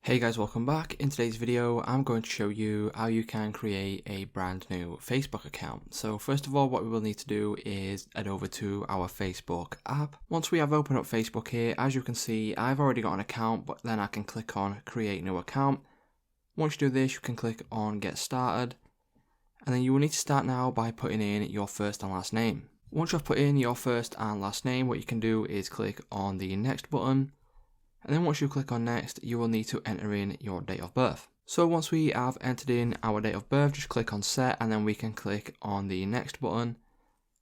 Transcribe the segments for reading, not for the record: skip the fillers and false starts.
Hey guys, welcome back. In today's video, I'm going to show you how you can create a brand new Facebook account. So first of all, what we will need to do is head over to our Facebook app. Once we have opened up Facebook here, as you can see, I've already got an account, but then I can click on create new account. Once you do this, you can click on get started. And then you will need to start now by putting in your first and last name. Once you've put in your first and last name, what you can do is click on the next button. And then once you click on next, you will need to enter in your date of birth. So once we have entered in our date of birth, just click on set and then we can click on the next button.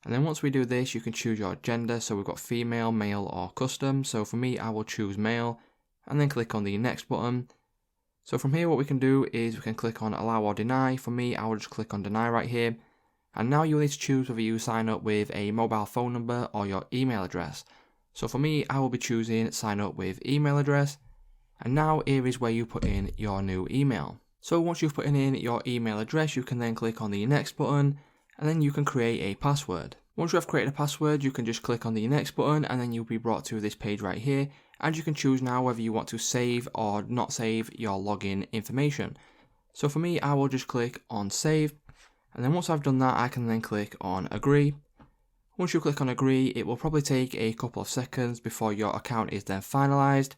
And then once we do this, you can choose your gender. So we've got female, male or custom. So for me, I will choose male and then click on the next button. So from here, what we can do is we can click on allow or deny. For me, I will just click on deny right here. And now you'll need to choose whether you sign up with a mobile phone number or your email address. So for me, I will be choosing sign up with email address. And now here is where you put in your new email. So once you've put in your email address, you can then click on the next button and then you can create a password. Once you have created a password, you can just click on the next button and then you'll be brought to this page right here. And you can choose now whether you want to save or not save your login information. So for me, I will just click on save. And then once I've done that, I can then click on agree. Once you click on agree, it will probably take a couple of seconds before your account is then finalized.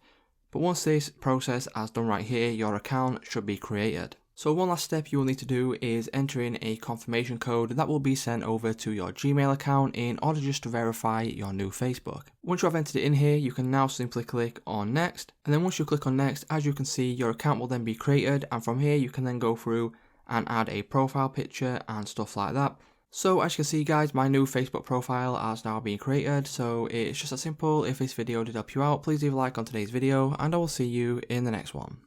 But once this process has done right here, your account should be created. So one last step you will need to do is enter in a confirmation code that will be sent over to your Gmail account in order just to verify your new Facebook. Once you have entered it in here, you can now simply click on next. And then once you click on next, as you can see, your account will then be created. And from here, you can then go through and add a profile picture and stuff like that. So as you can see guys, my new Facebook profile has now been created, so it's just that simple. If this video did help you out, please leave a like on today's video and I will see you in the next one.